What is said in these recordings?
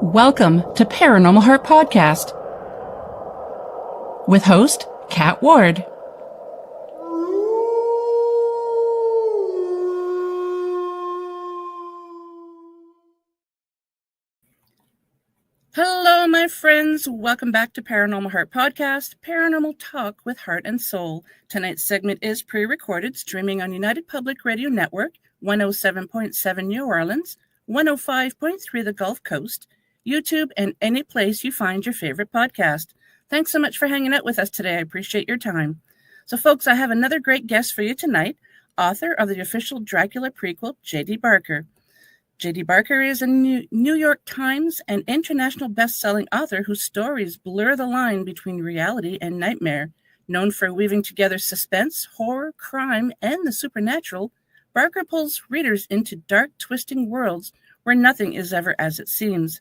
Welcome to Paranormal Heart Podcast with host Kat Ward. Hello, my friends. Welcome back to Paranormal Heart Podcast, Paranormal Talk with Heart and Soul. Tonight's segment is pre-recorded, streaming on United Public Radio Network, 107.7 New Orleans, 105.3 the Gulf Coast, YouTube, and any place you find your favorite podcast. Thanks so much for hanging out with us today. I appreciate your time. So, folks, I have another great guest for you tonight, author of the official Dracula prequel, J.D.Barker. J.D.Barker is a New York Times and international best-selling author whose stories blur the line between reality and nightmare. Known for weaving together suspense, horror, crime, and the supernatural, Barker pulls readers into dark, twisting worlds where nothing is ever as it seems.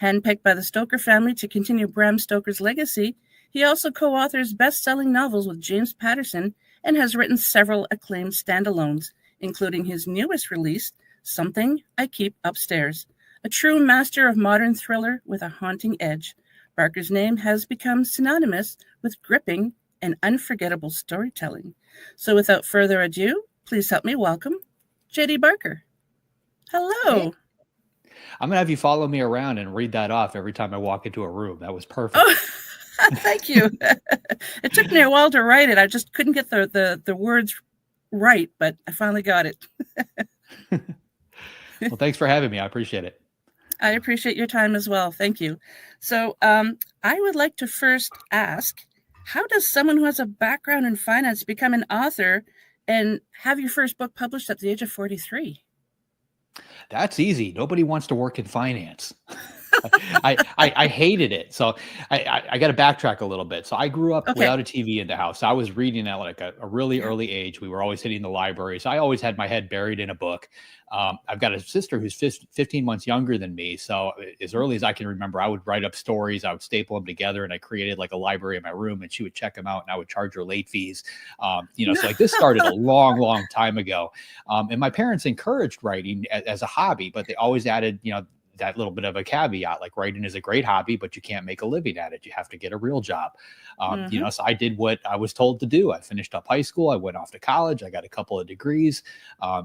Handpicked by the Stoker family to continue Bram Stoker's legacy, he also co-authors best-selling novels with James Patterson and has written several acclaimed standalones, including his newest release, Something I Keep Upstairs, a true master of modern thriller with a haunting edge. Barker's name has become synonymous with gripping and unforgettable storytelling. So without further ado, please help me welcome J.D. Barker. Hello. Hey. I'm going to have you follow me around and read that off every time I walk into a room. That was perfect. Oh, thank you. It took me a while to write it. I just couldn't get the words right, but I finally got it. Well, thanks for having me. I appreciate it. I appreciate your time as well. Thank you. So I would like to first ask, how does someone who has a background in finance become an author and have your first book published at the age of 43? That's easy. Nobody wants to work in finance. I hated it. So I got to backtrack a little bit. So I grew up without a TV in the house. I was reading at like a really early age. We were always hitting the library. So I always had my head buried in a book. I've got a sister who's 15 months younger than me. So as early as I can remember, I would write up stories. I would staple them together, and I created like a library in my room, and she would check them out, and I would charge her late fees. So like this started a long time ago. And my parents encouraged writing as a hobby, but they always added, that little bit of a caveat, like writing is a great hobby, but you can't make a living at it. You have to get a real job. So I did what I was told to do. I finished up high school. I went off to college. I got a couple of degrees,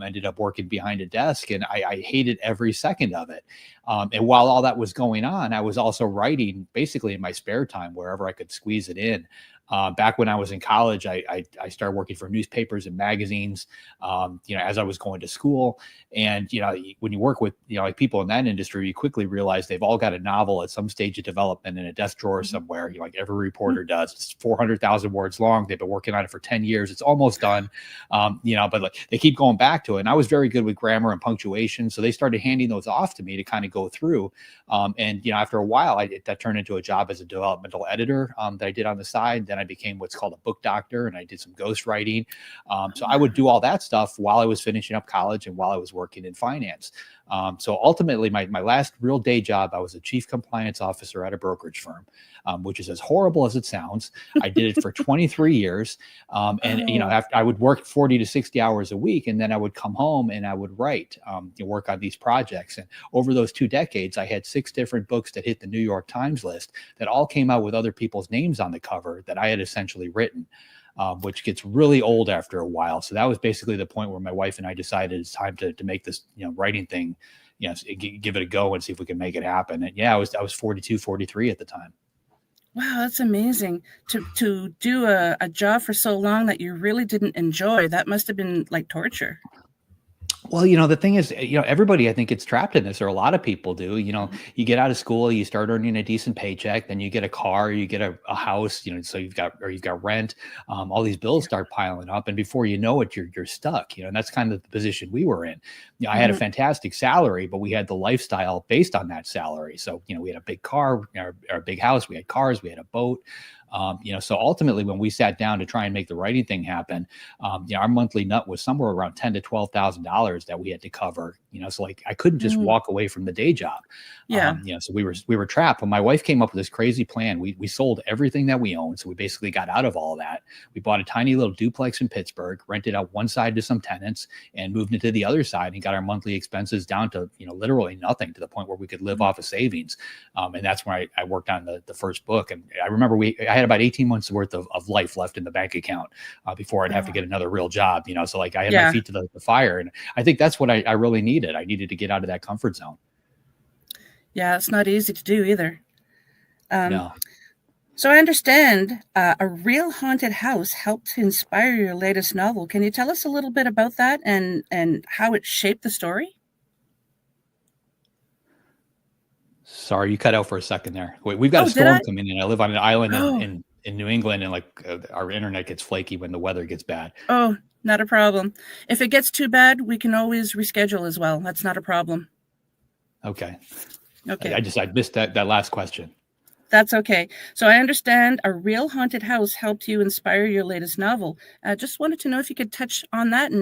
ended up working behind a desk, and I hated every second of it. And while all that was going on, I was also writing basically in my spare time, wherever I could squeeze it in. Back when I was in college, I started working for newspapers and magazines, as I was going to school. And, when you work with, like people in that industry, you quickly realize they've all got a novel at some stage of development in a desk drawer somewhere, like every reporter does. It's 400,000 words long. They've been working on it for 10 years. It's almost done, but like they keep going back to it. And I was very good with grammar and punctuation. So they started handing those off to me to kind of go through. After a while, that turned into a job as a developmental editor that I did on the side. Then I became what's called a book doctor, and I did some ghostwriting. So I would do all that stuff while I was finishing up college and while I was working in finance. So ultimately, my last real day job, I was a chief compliance officer at a brokerage firm, which is as horrible as it sounds. I did it for 23 years. After I would work 40 to 60 hours a week, and then I would come home and I would write, work on these projects. And over those 2 decades, I had 6 different books that hit the New York Times list that all came out with other people's names on the cover that I had essentially written. Which gets really old after a while. So that was basically the point where my wife and I decided it's time to make this, writing thing, give it a go and see if we can make it happen. And I was 42, 43 at the time. Wow, that's amazing. To do a job for so long that you really didn't enjoy, that must have been like torture. Well, the thing is, everybody, I think, gets trapped in this, or a lot of people do. You get out of school, you start earning a decent paycheck, then you get a car, you get a house, so you've got rent, all these bills start piling up, and before you know it, you're stuck, and that's kind of the position we were in. I had a fantastic salary, but we had the lifestyle based on that salary. So, we had a big car, our big house, we had cars, we had a boat. So ultimately, when we sat down to try and make the writing thing happen, our monthly nut was somewhere around $10,000 to $12,000 that we had to cover. So like I couldn't just Mm, walk away from the day job. yeah. So we were trapped. When my wife came up with this crazy plan, we sold everything that we owned. So we basically got out of all that. We bought a tiny little duplex in Pittsburgh, rented out one side to some tenants, and moved into the other side and got our monthly expenses down to literally nothing, to the point where we could live off of savings. And that's when I worked on the first book. And I remember I had about 18 months worth of life left in the bank account before I'd have to Oh, get another real job. So like I had my yeah. feet to the fire, and I think that's what I really needed. I needed to get out of that comfort zone. Yeah, it's not easy to do either. Um, No. so I understand a real haunted house helped to inspire your latest novel. Can you tell us a little bit about that and how it shaped the story? Sorry, you cut out for a second there. We've got a Oh, did I? storm coming in. I live on an island in Oh, in, in New England, and like our internet gets flaky when the weather gets bad. oh, not a problem. If it gets too bad, we can always reschedule as well. That's not a problem. Okay. Okay, I missed that last question. that's okay. So I understand a real haunted house helped you inspire your latest novel. Just wanted to know if you could touch on that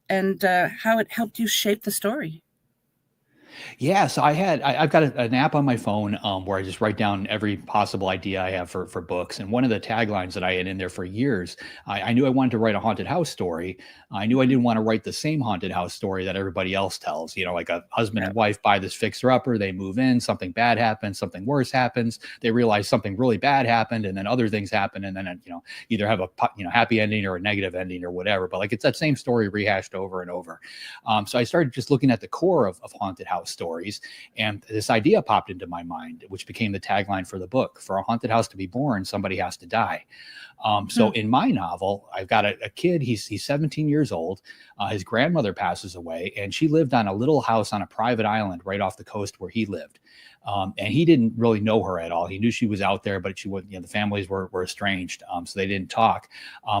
and how it helped you shape the story. Yeah, so I've got an app on my phone where I just write down every possible idea I have for books. And one of the taglines that I had in there for years, I knew I wanted to write a haunted house story. I knew I Mhm. didn't want to write the same haunted house story that everybody else tells. Like a husband Yeah. and wife buy this fixer upper, they move in, something bad happens, something worse happens, they realize something really bad happened, and then other things happen, and then either have a happy ending or a negative ending or whatever. But like it's that same story rehashed over and over. So I started just looking at the core of haunted house stories, and this idea popped into my mind, which became the tagline for the book: "For a haunted house to be born, somebody has to die." So Hmm. in my novel, I've got a kid. He's 17 years old. His grandmother passes away, and she lived on a little house on a private island right off the coast where he lived. And he didn't really know her at all. He knew she was out there, but she would, the families were estranged, so they didn't talk.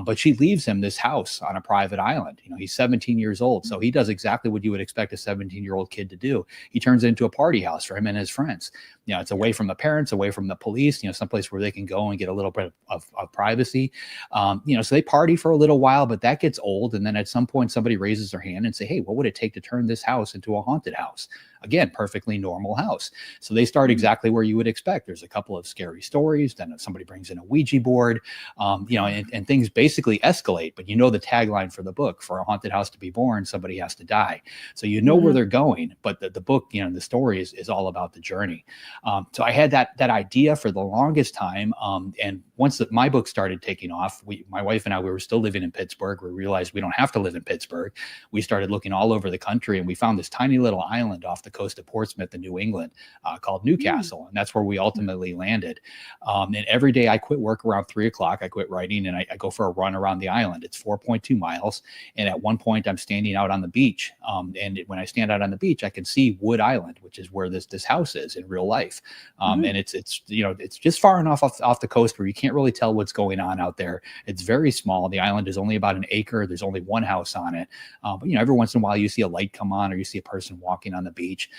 But she leaves him this house on a private island. He's 17 years old, so he does exactly what you would expect a 17-year-old kid to do. He turns it into a party house for him and his friends. It's away from the parents, away from the police. Someplace where they can go and get a little bit of privacy. So they party for a little while, but that gets old. And then at some point, somebody raises their hand and say, "Hey, what would it take to turn this house into a haunted house?" Again, perfectly normal house. So they start exactly where you would expect. There's a couple of scary stories. Then somebody brings in a Ouija board, and things basically escalate. But the tagline for the book: "For a haunted house to be born, somebody has to die." So where Hmm. they're going, but the book, the story is all about the journey. So I had that idea for the longest time. And once my book started taking off, my wife and I, we were still living in Pittsburgh. We realized we don't have to live in Pittsburgh. We started looking all over the country, and we found this tiny little island off the coast of Portsmouth in New England called Newcastle. And that's where we ultimately landed. And every day I quit work around 3 o'clock. I quit writing, and I go for a run around the island. It's 4.2 miles. And at one point I'm standing out on the beach. And when I stand out on the beach, I can see Wood Island, which is where this house is in real life. Hmm. And it's just far enough off the coast where you can't really tell what's going on out there. It's very small. The island is only about an acre. There's only one house on it. But every once in a while you see a light come on, or you see a person walking on the beach.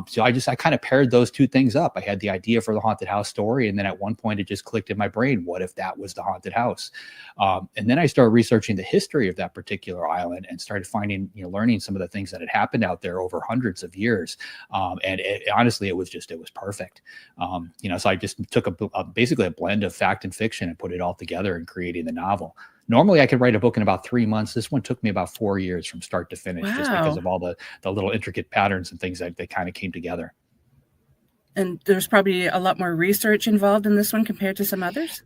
So I kind of paired those two things up. I had the idea for the haunted house story, and then at one point it just clicked in my brain: what if that was the haunted house? And then I started researching the history of that particular island, and started finding, learning some of the things that had happened out there over hundreds of years. And honestly, it was perfect. So I just took basically a blend of fact and fiction and put it all together in creating the novel. Normally I could write a book in about 3 months. This one took me about 4 years from start to finish, just because Wow. of all the little intricate patterns and things that kind of came together. And there's probably a lot more research involved in this one compared to some others?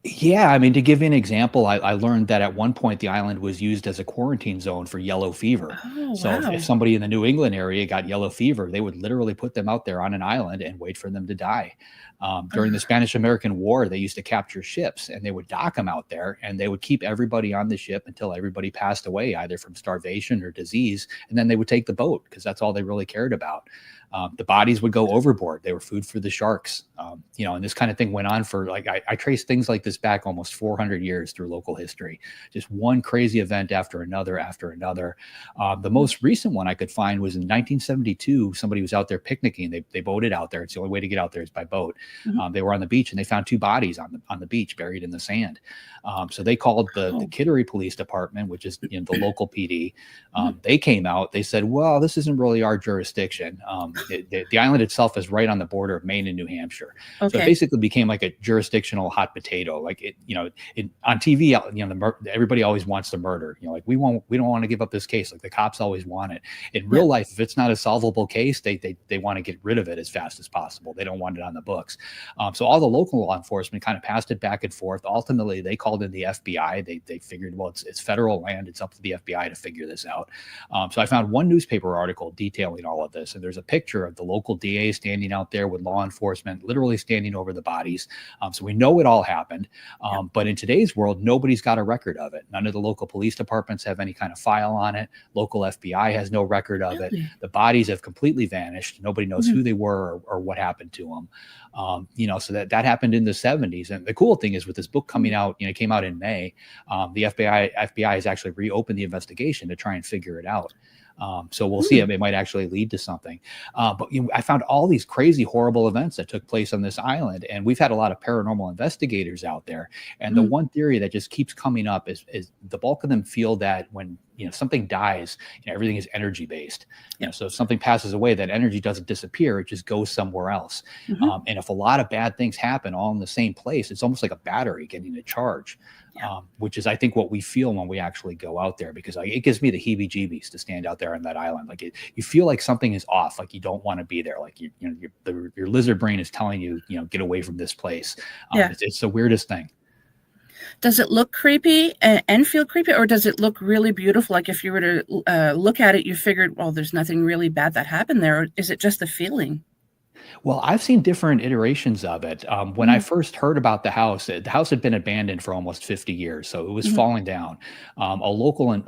Yeah, I mean, to give you an example, I learned that at one point the island was used as a quarantine zone for yellow fever. Oh, So if wow. somebody in the New England area got yellow fever, they would literally put them out there on an island and wait for them to die. During the Spanish American War, they used to capture ships, and they would dock them out there, and they would keep everybody on the ship until everybody passed away, either from starvation or disease. And then they would take the boat, because that's all they really cared about. The bodies would go overboard. They were food for the sharks. And this kind of thing went on for like, I traced things like this back almost 400 years through local history, just one crazy event after another. The most recent one I could find was in 1972. Somebody was out there picnicking. They boated out there. It's the only way to get out there is by boat. They were on the beach and they found two bodies on the beach buried in the sand. So they called the Kittery Police Department, which is the local PD. They came out. They said, well, this isn't really our jurisdiction. The island itself is right on the border of Maine and New Hampshire. So it basically became like a jurisdictional hot potato. Like on TV, everybody always wants the murder. Like we don't want to give up this case. Like the cops always want it. In real life, if it's not a solvable case, they want to get rid of it as fast as possible. They don't want it on the books. So all the local law enforcement kind of passed it back and forth. Ultimately, they called in the FBI. They figured, well, it's federal land. It's up to the FBI to figure this out. So I found one newspaper article detailing all of this, and there's a picture of the local DA standing out there with law enforcement, literally standing over the bodies. So we know it all happened. But in today's world, nobody's got a record of it. None of the local police departments have any kind of file on it. Local FBI has no record of it. The bodies have completely vanished. Nobody knows who they were or what happened to them. So that happened in the 70s. And the cool thing is with this book coming out, it came out in May, the FBI has actually reopened the investigation to try and figure it out. So we'll see if it might actually lead to something. But I found all these crazy, horrible events that took place on this island. And we've had a lot of paranormal investigators out there. And the one theory that just keeps coming up is the bulk of them feel that when something dies, everything is energy based. So if something passes away, that energy doesn't disappear; it just goes somewhere else. And if a lot of bad things happen all in the same place, it's almost like a battery getting a charge, which is, I think, what we feel when we actually go out there. Because it gives me the heebie-jeebies to stand out there on that island. Like you feel like something is off, like you don't want to be there. Like your lizard brain is telling you, get away from this place. It's the weirdest thing. Does it look creepy and feel creepy, or does it look really beautiful? Like if you were to look at it, you figured, well, there's nothing really bad that happened there. Or is it just the feeling? Well, I've seen different iterations of it. When I first heard about the house had been abandoned for almost 50 years. So it was falling down. A local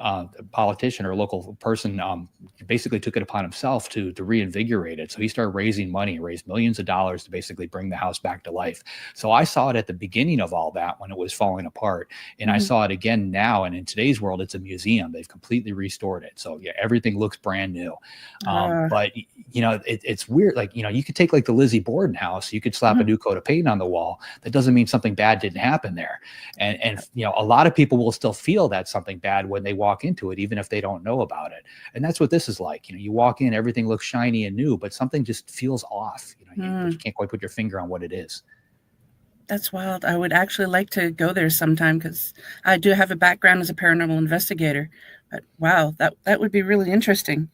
politician or a local person basically took it upon himself to reinvigorate it. So he started raising money, raised millions of dollars to basically bring the house back to life. So I saw it at the beginning of all that when it was falling apart. And I saw it again now. And in today's world, it's a museum. They've completely restored it. So everything looks brand new. But, it's weird. Like, you could take like the Lizzie Borden house, you could slap a new coat of paint on the wall. That doesn't mean something bad didn't happen there. And a lot of people will still feel that something bad when they walk into it, even if they don't know about it. And that's what this is like. You walk in, everything looks shiny and new, but something just feels off. You can't quite put your finger on what it is. That's wild. I would actually like to go there sometime because I do have a background as a paranormal investigator. But wow, that would be really interesting.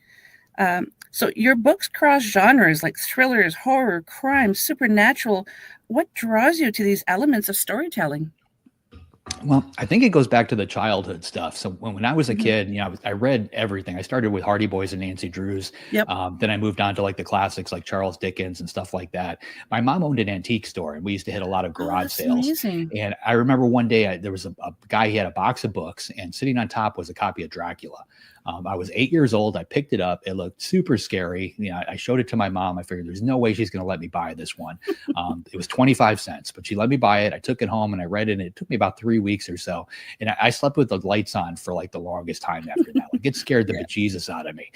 So your books cross genres like thrillers, horror, crime, supernatural. What draws you to these elements of storytelling? Well, I think it goes back to the childhood stuff. So when I was a kid, I read everything. I started with Hardy Boys and Nancy Drews. Then I moved on to like the classics like Charles Dickens and stuff like that. My mom owned an antique store and we used to hit a lot of garage sales. Amazing. And I remember one day there was a guy, he had a box of books and sitting on top was a copy of Dracula. I was 8 years old. I picked it up. It looked super scary. I showed it to my mom. I figured there's no way she's going to let me buy this one. It was 25 cents, but she let me buy it. I took it home and I read it. And it took me about 3 weeks or so. And I slept with the lights on for like the longest time after that. Like it scared the bejesus out of me.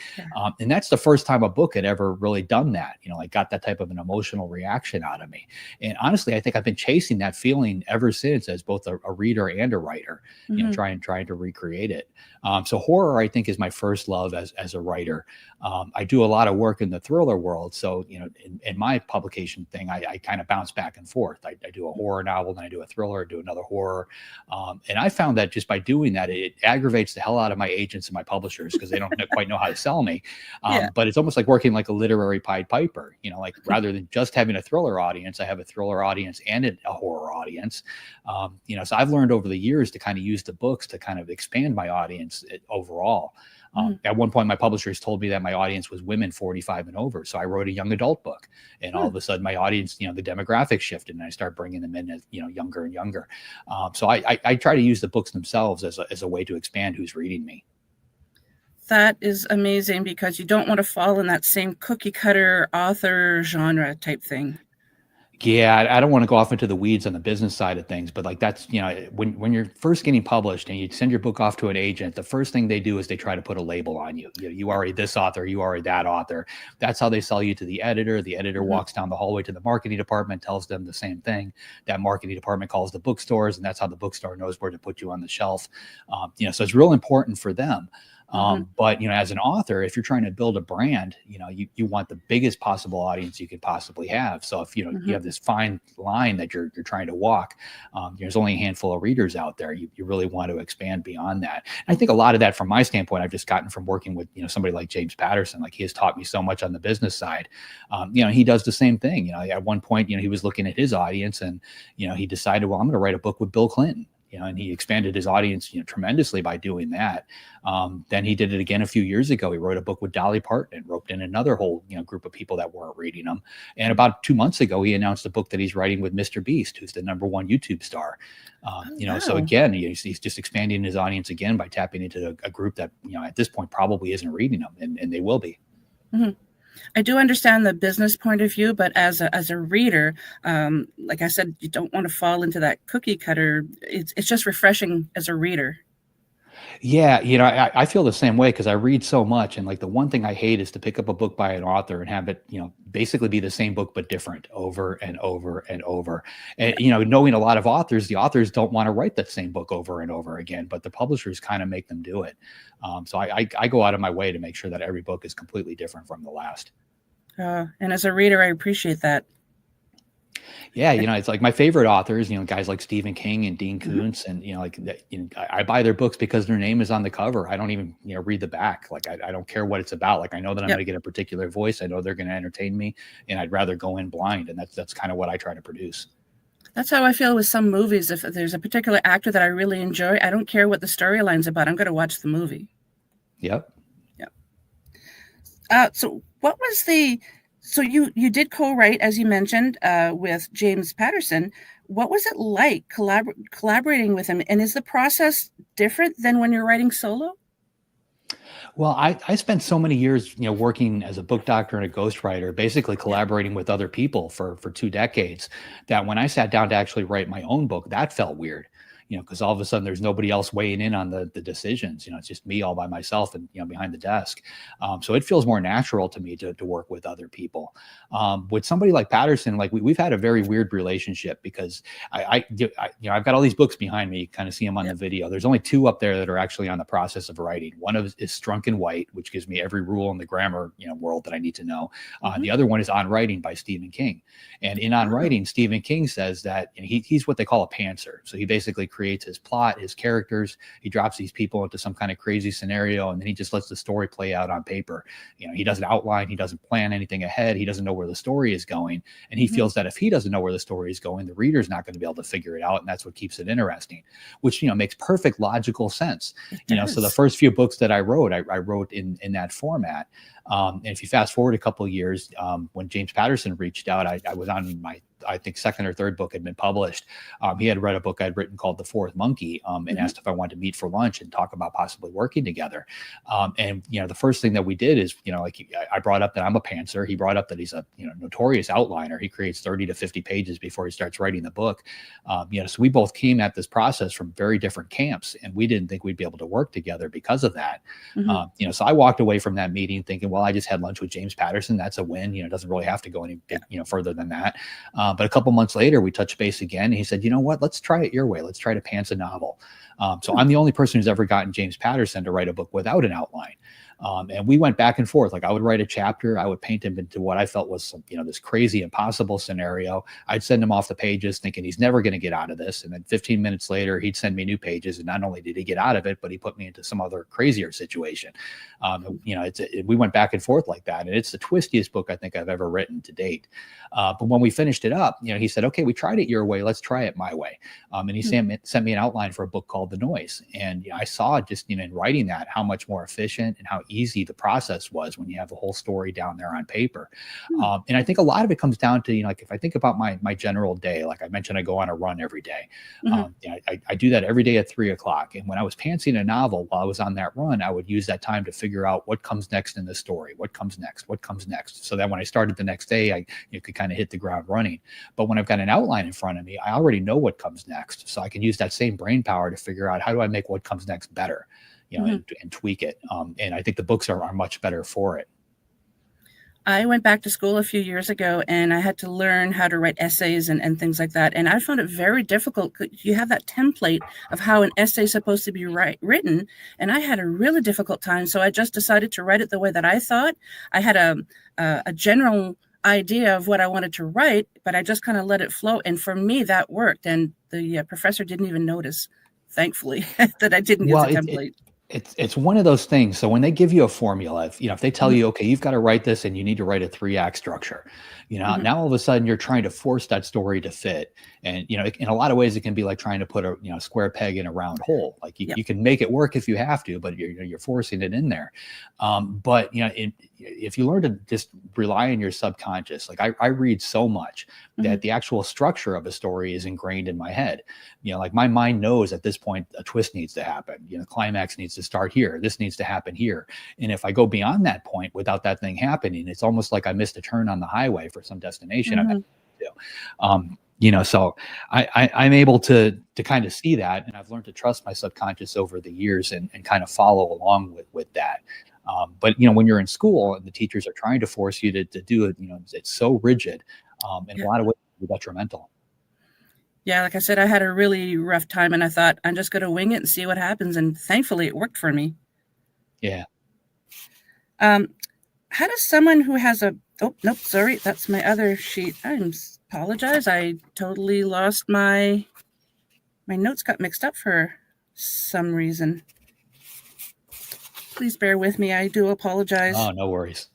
And that's the first time a book had ever really done that. Like got that type of an emotional reaction out of me. And honestly, I think I've been chasing that feeling ever since as both a reader and a writer, trying to recreate it. So horror, I think, is my first love as a writer. I do a lot of work in the thriller world. So, in my publication thing, I kind of bounce back and forth. I do a horror novel, then I do a thriller, do another horror. And I found that just by doing that, it aggravates the hell out of my agents and my publishers because they don't quite know how to sell me. But it's almost like working like a literary Pied Piper, like rather than just having a thriller audience, I have a thriller audience and a horror audience. So I've learned over the years to kind of use the books to kind of expand my audience overall. At one point, my publishers told me that my audience was women 45 and over. So I wrote a young adult book and all of a sudden my audience, the demographics shifted and I started bringing them in as, younger and younger. So I try to use the books themselves as a way to expand who's reading me. That is amazing because you don't want to fall in that same cookie cutter author genre type thing. Yeah, I don't want to go off into the weeds on the business side of things, but like that's, when you're first getting published and you send your book off to an agent, the first thing they do is they try to put a label on you. You are a this author, you are a that author. That's how they sell you to the editor. The editor walks down the hallway to the marketing department, tells them the same thing. That marketing department calls the bookstores, and that's how the bookstore knows where to put you on the shelf. So it's real important for them. But as an author, if you're trying to build a brand, you want the biggest possible audience you could possibly have. So if you have this fine line that you're trying to walk, there's only a handful of readers out there. You really want to expand beyond that. And I think a lot of that, from my standpoint, I've just gotten from working with somebody like James Patterson. Like, he has taught me so much on the business side. He does the same thing. At one point, he was looking at his audience, and he decided, well, I'm going to write a book with Bill Clinton. And he expanded his audience, tremendously by doing that. Then he did it again a few years ago. He wrote a book with Dolly Parton and roped in another whole, group of people that weren't reading him. And about 2 months ago, he announced a book that he's writing with Mr. Beast, who's the #1 YouTube star. So again, he's just expanding his audience again by tapping into a group that, at this point probably isn't reading him, and they will be. Mm-hmm. I do understand the business point of view, but as a reader, like I said, you don't want to fall into that cookie cutter. It's just refreshing as a reader. Yeah, I feel the same way because I read so much, and like the one thing I hate is to pick up a book by an author and have it, basically be the same book but different over and over and over. And knowing a lot of authors, the authors don't want to write that same book over and over again, but the publishers kind of make them do it. So I go out of my way to make sure that every book is completely different from the last. And as a reader, I appreciate that. Yeah, it's like my favorite authors, guys like Stephen King and Dean Koontz, and I buy their books because their name is on the cover. I don't even read the back. Like, I don't care what it's about. Like, I know that I'm going to get a particular voice. I know they're going to entertain me, and I'd rather go in blind. And that's kind of what I try to produce. That's how I feel with some movies. If there's a particular actor that I really enjoy, I don't care what the storyline's about. I'm going to watch the movie. Yep. So what was so you did co-write, as you mentioned, with James Patterson. What was it like collaborating with him? And is the process different than when you're writing solo? Well, I spent so many years, working as a book doctor and a ghostwriter, basically collaborating with other people for 2 decades, that when I sat down to actually write my own book, that felt weird. Because all of a sudden there's nobody else weighing in on the decisions. It's just me all by myself and, behind the desk. So it feels more natural to me to work with other people. With somebody like Patterson, like we've had a very weird relationship because I've got all these books behind me. You kind of see them on the video. There's only 2 up there that are actually on the process of writing. One is Strunk and White, which gives me every rule in the grammar, world that I need to know. The other one is On Writing by Stephen King. And in On Writing, Stephen King says that he's what they call a pantser. So he basically creates his plot, his characters. He drops these people into some kind of crazy scenario, and then he just lets the story play out on paper. He doesn't outline, he doesn't plan anything ahead, he doesn't know where the story is going, and he feels that if he doesn't know where the story is going, the reader's not going to be able to figure it out, and that's what keeps it interesting, which makes perfect logical sense. So the first few books that I wrote in that format. And if you fast forward a couple of years, when James Patterson reached out, I was on my, I think, second or third book had been published. He had read a book I'd written called The Fourth Monkey, and asked if I wanted to meet for lunch and talk about possibly working together. And the first thing that we did is, I brought up that I'm a pantser. He brought up that he's a notorious outliner. He creates 30 to 50 pages before he starts writing the book. So we both came at this process from very different camps, and we didn't think we'd be able to work together because of that. So I walked away from that meeting thinking, well, I just had lunch with James Patterson. That's a win. It doesn't really have to go any further than that. But a couple months later, we touched base again. And he said, you know what? Let's try it your way. Let's try to pants a novel. So I'm the only person who's ever gotten James Patterson to write a book without an outline. And we went back and forth. Like, I would write a chapter, I would paint him into what I felt was some, this crazy, impossible scenario. I'd send him off the pages thinking he's never going to get out of this. And then 15 minutes later, he'd send me new pages. And not only did he get out of it, but he put me into some other crazier situation. We went back and forth like that. And it's the twistiest book I think I've ever written to date. But when we finished it up, he said, okay, we tried it your way. Let's try it my way. And he sent me an outline for a book called The Noise. And I saw just, in writing that, how much more efficient and how easy the process was when you have the whole story down there on paper. Hmm. And I think a lot of it comes down to, like, if I think about my general day, like I mentioned, I go on a run every day. I do that every day at 3 o'clock. And when I was pantsing a novel while I was on that run, I would use that time to figure out what comes next in the story, what comes next, so that when I started the next day, I could kind of hit the ground running. But when I've got an outline in front of me, I already know what comes next. So I can use that same brain power to figure out, how do I make what comes next better, and tweak it. And I think the books are much better for it. I went back to school a few years ago, and I had to learn how to write essays and things like that. And I found it very difficult. You have that template of how an essay is supposed to be written, and I had a really difficult time. So I just decided to write it the way that I thought. I had a general idea of what I wanted to write, but I just kind of let it flow. And for me, that worked. And the professor didn't even notice, thankfully, that I didn't use the template. It's one of those things. So when they give you a formula, if they tell you, okay, you've got to write this and you need to write a 3-act structure, now all of a sudden you're trying to force that story to fit. And, in a lot of ways, it can be like trying to put a square peg in a round hole. Like you can make it work if you have to, but you're forcing it in there. But, if you learn to just rely on your subconscious, like I read so much that the actual structure of a story is ingrained in my head. Like my mind knows at this point a twist needs to happen. Climax needs to start here. This needs to happen here. And if I go beyond that point without that thing happening, it's almost like I missed a turn on the highway for some destination. So I'm able to kind of see that, and I've learned to trust my subconscious over the years and kind of follow along with that. But when you're in school and the teachers are trying to force you to do it, it's so rigid, in a lot of ways it's detrimental. Yeah, like I said, I had a really rough time, and I thought, I'm just going to wing it and see what happens. And thankfully, it worked for me. Yeah. How does someone who has oh, nope, sorry, that's my other sheet. I apologize. I totally lost my notes got mixed up for some reason. Please bear with me. I do apologize. Oh, no worries.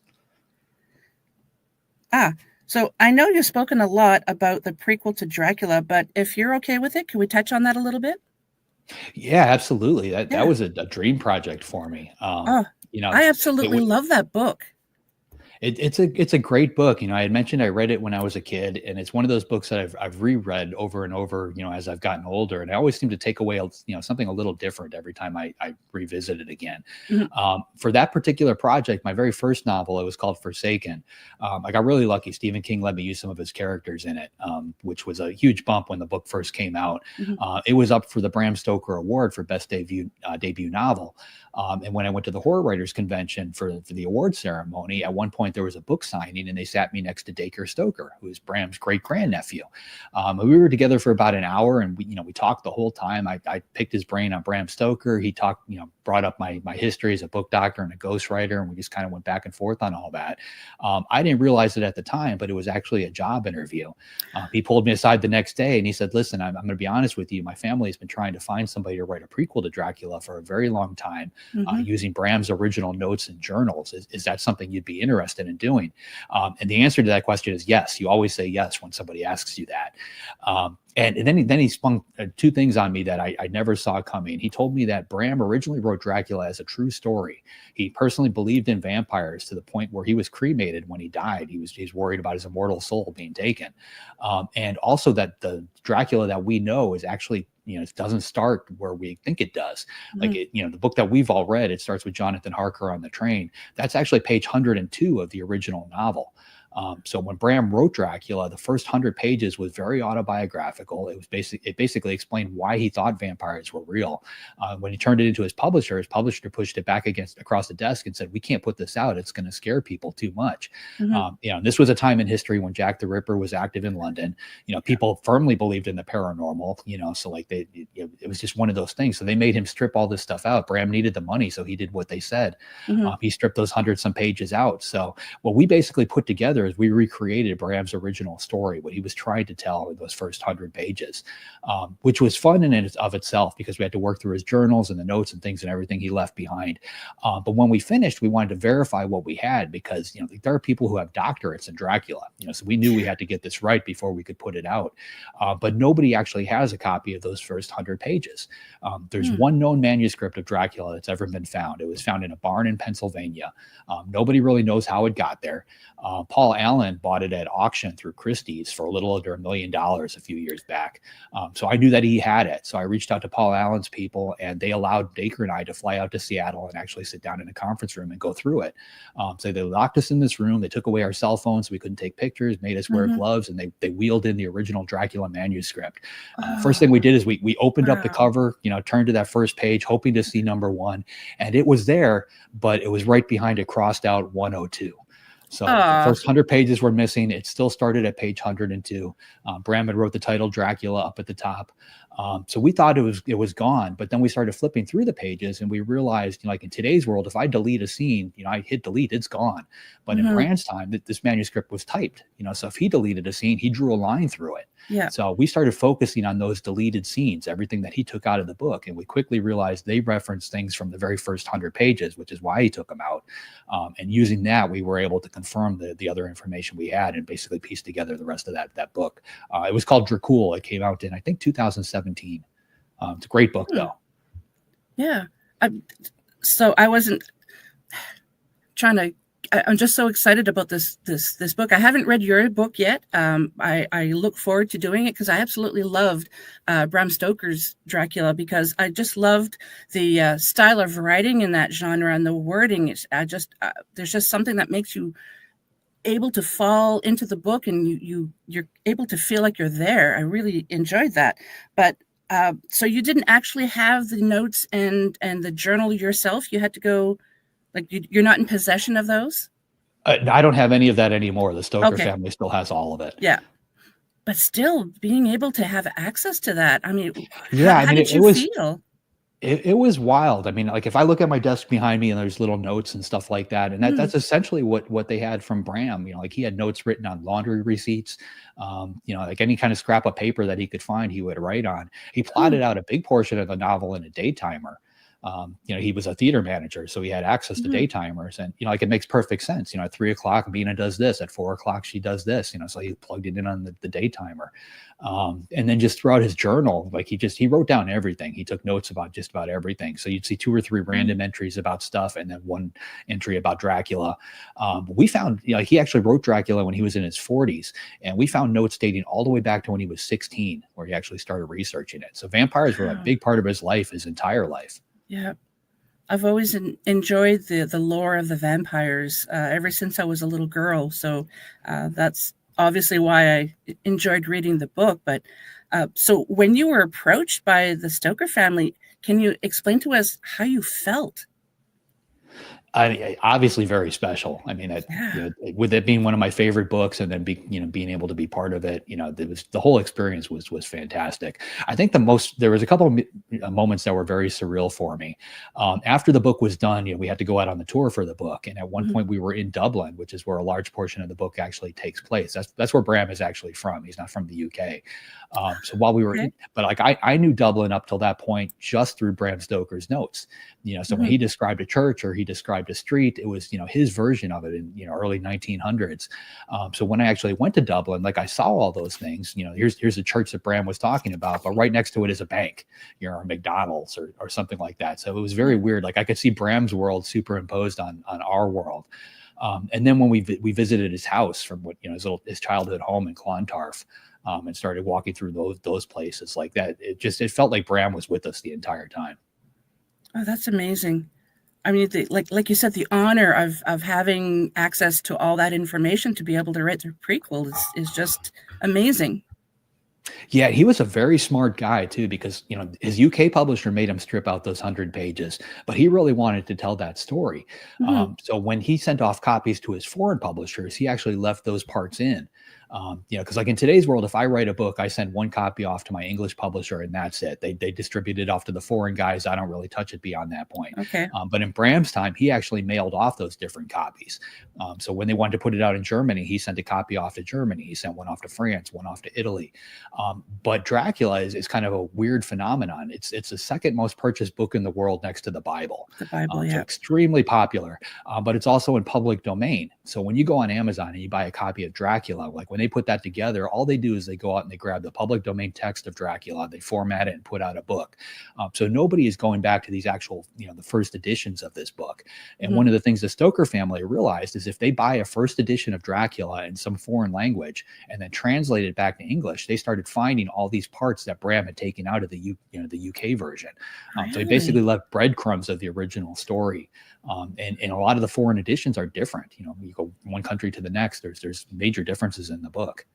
So I know you've spoken a lot about the prequel to Dracula, but if you're okay with it, can we touch on that a little bit? Yeah, absolutely. That was a dream project for me. I absolutely love that book. It's a great book. I had mentioned I read it when I was a kid, and it's one of those books that I've reread over and over, as I've gotten older, and I always seem to take away, something a little different every time I revisit it again. For that particular project, my very first novel, it was called Forsaken. I got really lucky. Stephen King let me use some of his characters in it, which was a huge bump when the book first came out. It was up for the Bram Stoker Award for Best Debut Novel. And when I went to the Horror Writers Convention for the award ceremony, at one point there was a book signing, and they sat me next to Dacre Stoker, who is Bram's great grandnephew. We were together for about an hour, and we talked the whole time. I picked his brain on Bram Stoker. He talked, brought up my history as a book doctor and a ghostwriter, and we just kind of went back and forth on all that. I didn't realize it at the time, but it was actually a job interview. He pulled me aside the next day, and he said, "Listen, I'm going to be honest with you. My family has been trying to find somebody to write a prequel to Dracula for a very long time, using Bram's original notes and journals. Is that something you'd be interested in doing?" And the answer to that question is yes. You always say yes when somebody asks you that. And then he spun two things on me that I never saw coming. He told me that Bram originally wrote Dracula as a true story. He personally believed in vampires to the point where he was cremated when he died. He's worried about his immortal soul being taken. And also that the Dracula that we know is actually, it doesn't start where we think it does. Like the book that we've all read, it starts with Jonathan Harker on the train. That's actually page 102 of the original novel. So when Bram wrote Dracula, the first 100 pages was very autobiographical. It basically explained why he thought vampires were real. When he turned it into his publisher pushed it back across the desk and said, "We can't put this out. It's going to scare people too much." This was a time in history when Jack the Ripper was active in London. People firmly believed in the paranormal. So like it was just one of those things. So they made him strip all this stuff out. Bram needed the money, so he did what they said. He stripped those 100-some pages out. So what we basically put together is we recreated Bram's original story, what he was trying to tell in those first 100 pages, which was fun in and of itself because we had to work through his journals and the notes and things and everything he left behind. But when we finished, we wanted to verify what we had because, there are people who have doctorates in Dracula, so we knew we had to get this right before we could put it out. But nobody actually has a copy of those first 100 pages. There's one known manuscript of Dracula that's ever been found. It was found in a barn in Pennsylvania. Nobody really knows how it got there. Paul Allen bought it at auction through Christie's for a little under $1 million a few years back. So I knew that he had it. So I reached out to Paul Allen's people, and they allowed Baker and I to fly out to Seattle and actually sit down in a conference room and go through it. So they locked us in this room. They took away our cell phones so we couldn't take pictures, made us wear gloves, and they wheeled in the original Dracula manuscript. First thing we did is we opened up the cover, turned to that first page, hoping to see number 1. And it was there, but it was right behind it, crossed out 102. So the first 100 pages were missing. It still started at page 102. Bram had wrote the title Dracula up at the top. So we thought it was gone, but then we started flipping through the pages and we realized, like in today's world, if I delete a scene, I hit delete, it's gone. But in Bram's time, this manuscript was typed, so if he deleted a scene, he drew a line through it. Yeah. So we started focusing on those deleted scenes, everything that he took out of the book. And we quickly realized they referenced things from the very first 100 pages, which is why he took them out. And using that, we were able to confirm the other information we had and basically piece together the rest of that book. It was called Dracul. It came out in, I think, 2017. It's a great book, though. Yeah. So I wasn't trying to. I'm just so excited about this book. I haven't read your book yet. I look forward to doing it because I absolutely loved Bram Stoker's Dracula because I just loved the style of writing in that genre and the wording. There's just something that makes you able to fall into the book and you're able to feel like you're there. I really enjoyed that. But so you didn't actually have the notes and the journal yourself. You had to go. Like you're not in possession of those? I don't have any of that anymore. The Stoker family still has all of it. Yeah. But still being able to have access to that. I mean, how did you feel? It was wild. I mean, like if I look at my desk behind me and there's little notes and stuff like that, and that's essentially what they had from Bram. Like he had notes written on laundry receipts, like any kind of scrap of paper that he could find, he would write on. He plotted out a big portion of the novel in a daytimer. He was a theater manager, so he had access to daytimers, and like it makes perfect sense. At 3 o'clock, Mina does this. At 4 o'clock, she does this. So he plugged it in on the daytimer, and then just throughout his journal, like he wrote down everything. He took notes about just about everything. So you'd see 2 or 3 random entries about stuff, and then 1 entry about Dracula. We found, he actually wrote Dracula when he was in his 40s, and we found notes dating all the way back to when he was 16, where he actually started researching it. So vampires were a big part of his life, his entire life. Yeah, I've always enjoyed the lore of the vampires ever since I was a little girl. So that's obviously why I enjoyed reading the book. But so when you were approached by the Stoker family, can you explain to us how you felt? Obviously very special. I mean, with it being one of my favorite books and then being able to be part of it, the whole experience was fantastic. I think there was a couple of moments that were very surreal for me. After the book was done, we had to go out on the tour for the book. And at one point we were in Dublin, which is where a large portion of the book actually takes place. That's where Bram is actually from. He's not from the UK. So while we were but like I knew Dublin up till that point just through Bram Stoker's notes. So when he described a church or he described a street, it was his version of it in early 1900s. So when I actually went to Dublin, like I saw all those things. Here's a church that Bram was talking about, but right next to it is a bank, or McDonald's or something like that. So it was very weird. Like I could see Bram's world superimposed on our world. And then when we visited his house from his childhood home in Clontarf, and started walking through those places like that, it felt like Bram was with us the entire time. Oh, that's amazing. I mean, like you said, the honor of having access to all that information to be able to write the prequel is just amazing. Yeah, he was a very smart guy too, because his UK publisher made him strip out those 100 pages, but he really wanted to tell that story. So when he sent off copies to his foreign publishers, he actually left those parts in. Because like in today's world, if I write a book, I send one copy off to my English publisher and that's it. They distribute it off to the foreign guys. I don't really touch it beyond that point. Okay. But in Bram's time, he actually mailed off those different copies. So when they wanted to put it out in Germany, he sent a copy off to Germany. He sent one off to France, one off to Italy. But Dracula is kind of a weird phenomenon. It's the second most purchased book in the world next to the Bible. The Bible, So extremely popular, but it's also in public domain. So when you go on Amazon and you buy a copy of Dracula, like when they put that together, all they do is they go out and they grab the public domain text of Dracula, they format it and put out a book. So nobody is going back to these actual, the first editions of this book. And one of the things the Stoker family realized is if they buy a first edition of Dracula in some foreign language and then translate it back to English, they started finding all these parts that Bram had taken out of the UK version. So he basically left breadcrumbs of the original story. And a lot of the foreign editions are different. You go one country to the next, there's major differences in the book.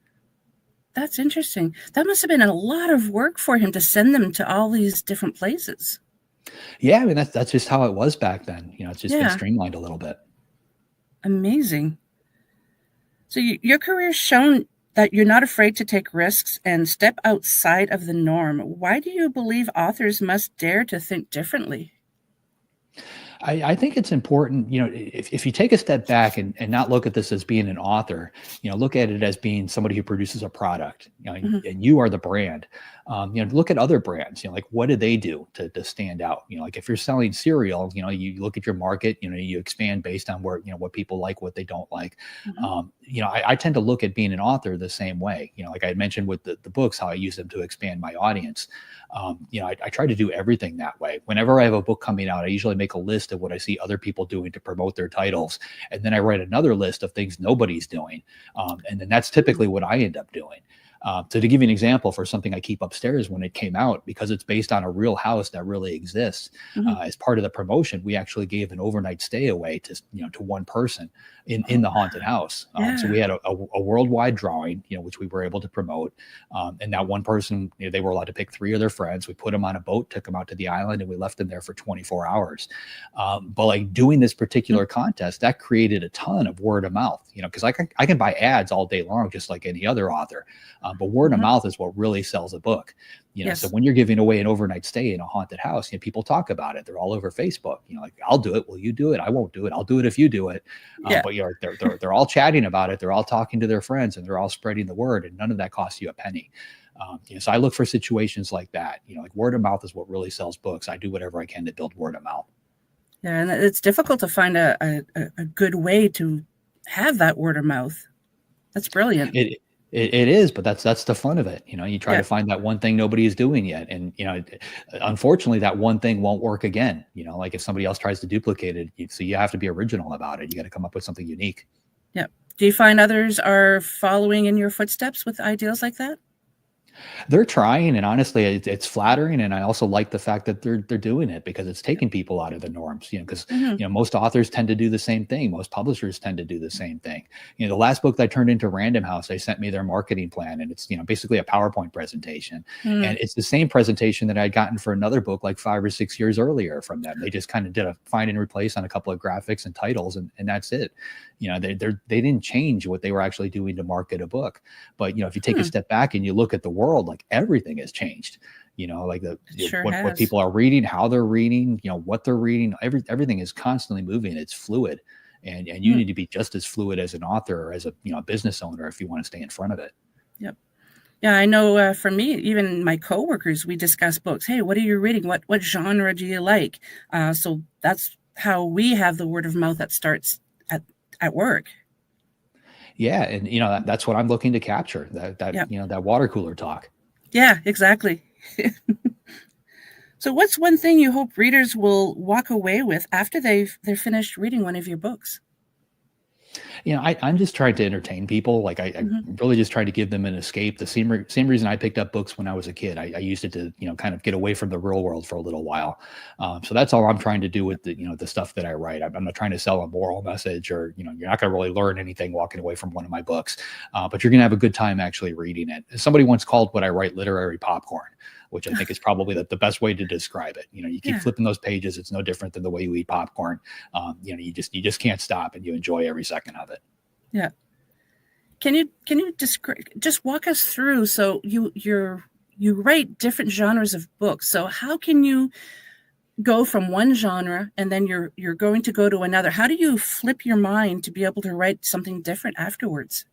That's interesting. That must have been a lot of work for him to send them to all these different places. Yeah, I mean, that's just how it was back then. It's just been streamlined a little bit. Amazing. So your career's shown that you're not afraid to take risks and step outside of the norm. Why do you believe authors must dare to think differently? I think it's important, if you take a step back and not look at this as being an author, look at it as being somebody who produces a product, and you are the brand. Look at other brands, like what do they do to stand out? Like if you're selling cereal, you look at your market, you expand based on where, what people like, what they don't like. I tend to look at being an author the same way, like I mentioned with the books, how I use them to expand my audience. I try to do everything that way. Whenever I have a book coming out, I usually make a list of what I see other people doing to promote their titles. And then I write another list of things nobody's doing. And then that's typically what I end up doing. So to give you an example for something I keep upstairs when it came out, because it's based on a real house that really exists, as part of the promotion, we actually gave an overnight stay away to one person in the haunted house. So we had a worldwide drawing, which we were able to promote. And that one person, they were allowed to pick 3 of their friends. We put them on a boat, took them out to the island, and we left them there for 24 hours. But like doing this particular contest, that created a ton of word of mouth, because I can buy ads all day long, just like any other author. But word of mouth is what really sells a book. So when you're giving away an overnight stay in a haunted house, people talk about it. They're all over Facebook. Like, I'll do it. Will you do it? I won't do it. I'll do it if you do it. But they're all chatting about it. They're all talking to their friends, and they're all spreading the word. And none of that costs you a penny. So I look for situations like that. Like word of mouth is what really sells books. I do whatever I can to build word of mouth. Yeah, and it's difficult to find a good way to have that word of mouth. That's brilliant. It is, but that's the fun of it. You try to find that one thing nobody is doing yet. And, unfortunately that one thing won't work again. Like if somebody else tries to duplicate it, so you have to be original about it. You got to come up with something unique. Yeah. Do you find others are following in your footsteps with ideas like that? They're trying, and honestly, it's flattering. And I also like the fact that they're doing it because it's taking people out of the norms, because, most authors tend to do the same thing. Most publishers tend to do the same thing. The last book that I turned into Random House, they sent me their marketing plan, and it's, basically a PowerPoint presentation. And it's the same presentation that I'd gotten for another book like 5 or 6 years earlier from them. They just kind of did a find and replace on a couple of graphics and titles, and that's it. They didn't change what they were actually doing to market a book. But, if you take a step back and you look at the world, like everything has changed, like what people are reading, how they're reading, what they're reading, everything is constantly moving. It's fluid, and you need to be just as fluid as an author or as a business owner if you want to stay in front of it. Yep. Yeah, I know for me, even my coworkers, we discuss books. Hey, what are you reading? What genre do you like? So that's how we have the word of mouth that starts at work. Yeah. And, that's what I'm looking to capture, that water cooler talk. Yeah, exactly. So what's one thing you hope readers will walk away with after they're finished reading one of your books? I'm just trying to entertain people. Like I really just try to give them an escape. The same reason I picked up books when I was a kid. I used it to, kind of get away from the real world for a little while. So that's all I'm trying to do with the stuff that I write. I'm not trying to sell a moral message or, you're not going to really learn anything walking away from one of my books, but you're going to have a good time actually reading it. Somebody once called what I write literary popcorn, which I think is probably the best way to describe it. You keep flipping those pages. It's no different than the way you eat popcorn. You just can't stop, and you enjoy every second of it. Yeah. Can you just walk us through? So you write different genres of books. So how can you go from one genre and then you're going to go to another? How do you flip your mind to be able to write something different afterwards?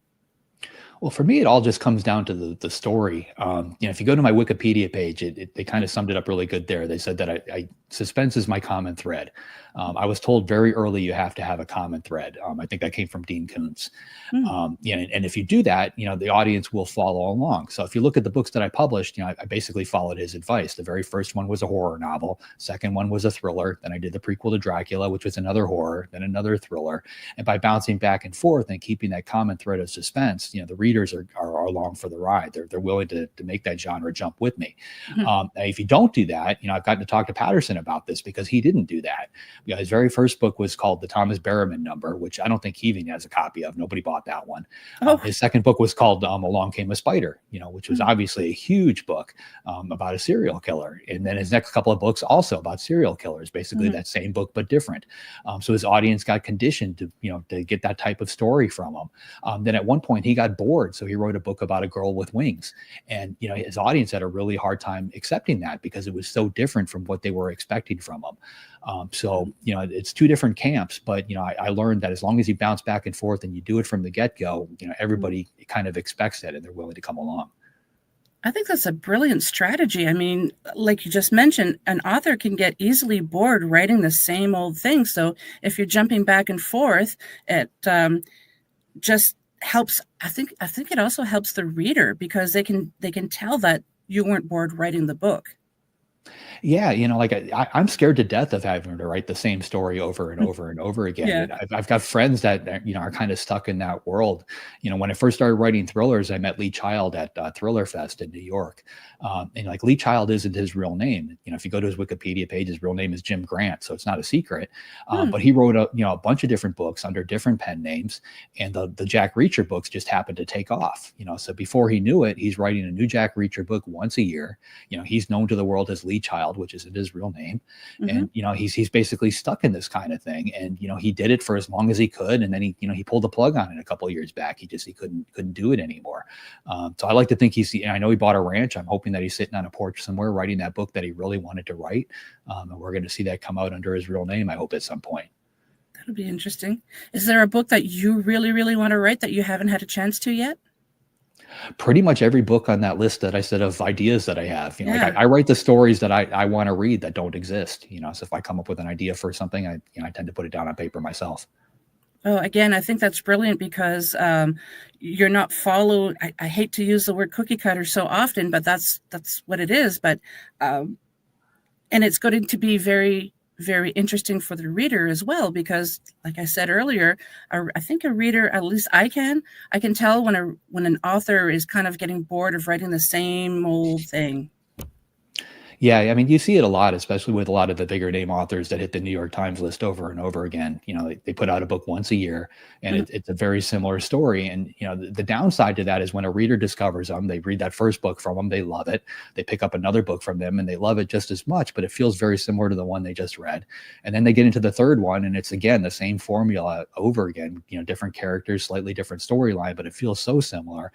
Well, for me, it all just comes down to the story. If you go to my Wikipedia page, they kind of summed it up really good there. They said that suspense is my common thread. I was told very early you have to have a common thread. I think that came from Dean Koontz. Hmm. And if you do that, the audience will follow along. So if you look at the books that I published, I basically followed his advice. The very first one was a horror novel. Second one was a thriller. Then I did the prequel to Dracula, which was another horror, then another thriller. And by bouncing back and forth and keeping that common thread of suspense, the readers are along for the ride. They're willing to make that genre jump with me. If you don't do that, I've gotten to talk to Patterson about this because he didn't do that. His very first book was called The Thomas Berriman Number, which I don't think he even has a copy of. Nobody bought that one. His second book was called Along Came a Spider, which was obviously a huge book about a serial killer. And then his next couple of books also about serial killers, basically that same book, but different. So his audience got conditioned to get that type of story from him. Then at one point he got bored. So he wrote a book about a girl with wings. And, his audience had a really hard time accepting that because it was so different from what they were expecting from him. It's two different camps, but, I learned that as long as you bounce back and forth and you do it from the get-go, everybody kind of expects that and they're willing to come along. I think that's a brilliant strategy. I mean, like you just mentioned, an author can get easily bored writing the same old thing. So if you're jumping back and forth, it just helps. I think it also helps the reader because they can tell that you weren't bored writing the book. Yeah, I'm scared to death of having to write the same story over and over and over again. Yeah. And I've got friends that are kind of stuck in that world. When I first started writing thrillers, I met Lee Child at Thriller Fest in New York, and Lee Child isn't his real name. If you go to his Wikipedia page, his real name is Jim Grant, so it's not a secret. But he wrote a bunch of different books under different pen names, and the Jack Reacher books just happened to take off. So before he knew it, he's writing a new Jack Reacher book once a year. He's known to the world as Lee Child, which isn't his real name. And, he's basically stuck in this kind of thing. And, he did it for as long as he could. And then he pulled the plug on it a couple of years back. He couldn't do it anymore. So I like to think I know he bought a ranch. I'm hoping that he's sitting on a porch somewhere writing that book that he really wanted to write. And we're going to see that come out under his real name, I hope, at some point. That'll be interesting. Is there a book that you really, really want to write that you haven't had a chance to yet? Pretty much every book on that list that I said of ideas that I have, I write the stories that I want to read that don't exist, so if I come up with an idea for something, I tend to put it down on paper myself. Oh, again, I think that's brilliant because you're not followed. I hate to use the word cookie cutter so often, but that's what it is. But and it's going to be very, very interesting for the reader as well, because like I said earlier, I think a reader, at least I can tell when an author is kind of getting bored of writing the same old thing. Yeah, I mean, you see it a lot, especially with a lot of the bigger name authors that hit the New York Times list over and over again. They put out a book once a year, and it's a very similar story. And the downside to that is when a reader discovers them, they read that first book from them, they love it. They pick up another book from them, and they love it just as much, but it feels very similar to the one they just read. And then they get into the third one, and it's again the same formula over again. Different characters, slightly different storyline, but it feels so similar.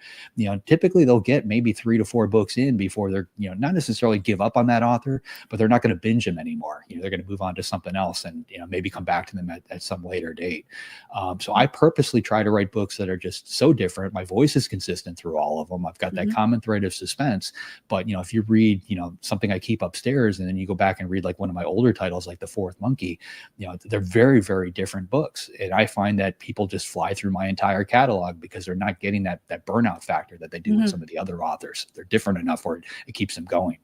Typically they'll get maybe 3 to 4 books in before they're not necessarily give up on that author, but they're not going to binge them anymore. They're going to move on to something else and maybe come back to them at some later date. So I purposely try to write books that are just so different. My voice is consistent through all of them. I've got that common thread of suspense, but if you read something I keep upstairs and then you go back and read like one of my older titles like The Fourth Monkey, they're very, very different books. And I find that people just fly through my entire catalog because they're not getting that burnout factor that they do with some of the other authors. They're different enough where it keeps them going.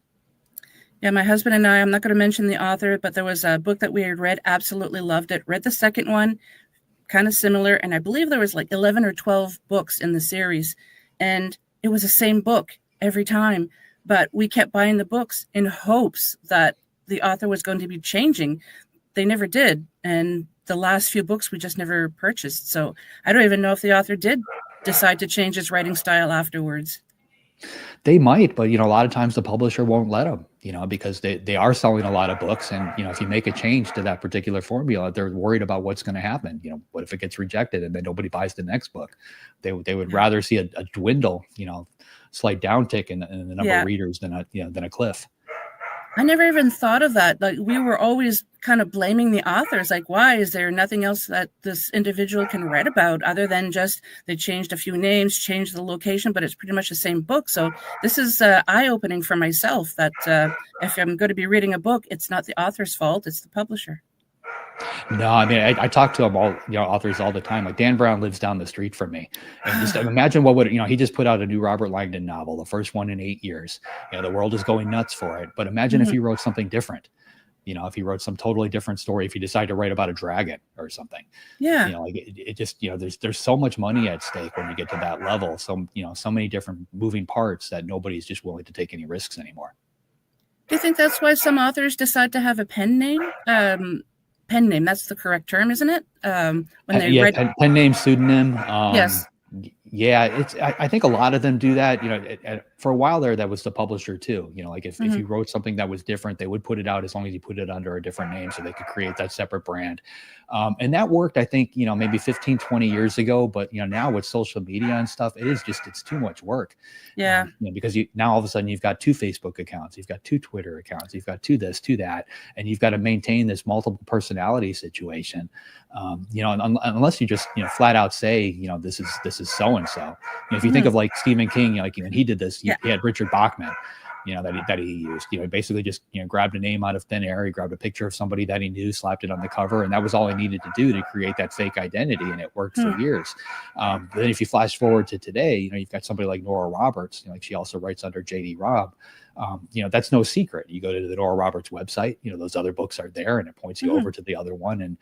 Yeah, my husband and I'm not going to mention the author, but there was a book that we had read, absolutely loved it. Read the second one, kind of similar, and I believe there was like 11 or 12 books in the series, and it was the same book every time, but we kept buying the books in hopes that the author was going to be changing. They never did, and the last few books we just never purchased, so I don't even know if the author did decide to change his writing style afterwards. They might, but a lot of times the publisher won't let them, because they are selling a lot of books. And, if you make a change to that particular formula, they're worried about what's going to happen. What if it gets rejected and then nobody buys the next book? They would rather see a dwindle, slight downtick in the number of readers than a cliff. I never even thought of that. Like, we were always kind of blaming the authors. Like, why is there nothing else that this individual can write about other than just they changed a few names, changed the location, but it's pretty much the same book. So this is eye-opening for myself that if I'm going to be reading a book, it's not the author's fault, it's the publisher. No, I mean, I talk to them all, authors all the time. Like Dan Brown lives down the street from me, and just imagine what would, he just put out a new Robert Langdon novel, the first one in 8 years. The world is going nuts for it. But imagine if he wrote something different. If he wrote some totally different story, if he decided to write about a dragon or something. Like it just, there's so much money at stake when you get to that level. So, so many different moving parts that nobody's just willing to take any risks anymore. Do you think that's why some authors decide to have a pen name? Pen name, that's the correct term, isn't it? When they write pen name, pseudonym. Yes. Yeah, I think a lot of them do that. For a while there, that was the publisher too. Like if you wrote something that was different, they would put it out as long as you put it under a different name so they could create that separate brand. And that worked, I think, maybe 15, 20 years ago. But, now with social media and stuff, it's too much work. Yeah. Because now all of a sudden you've got 2 Facebook accounts, you've got 2 Twitter accounts, you've got 2 this, 2 that, and you've got to maintain this multiple personality situation. Unless you just, flat out say, this is so-and-so. If you think of like Stephen King, when he did this, he had Richard Bachman, that he used. He basically just grabbed a name out of thin air. He grabbed a picture of somebody that he knew, slapped it on the cover, and that was all he needed to do to create that fake identity, and it worked for years. Then if you flash forward to today, you've got somebody like Nora Roberts. Like she also writes under J.D. Robb. That's no secret. You go to the Nora Roberts website, those other books are there, and it points you over to the other one. And,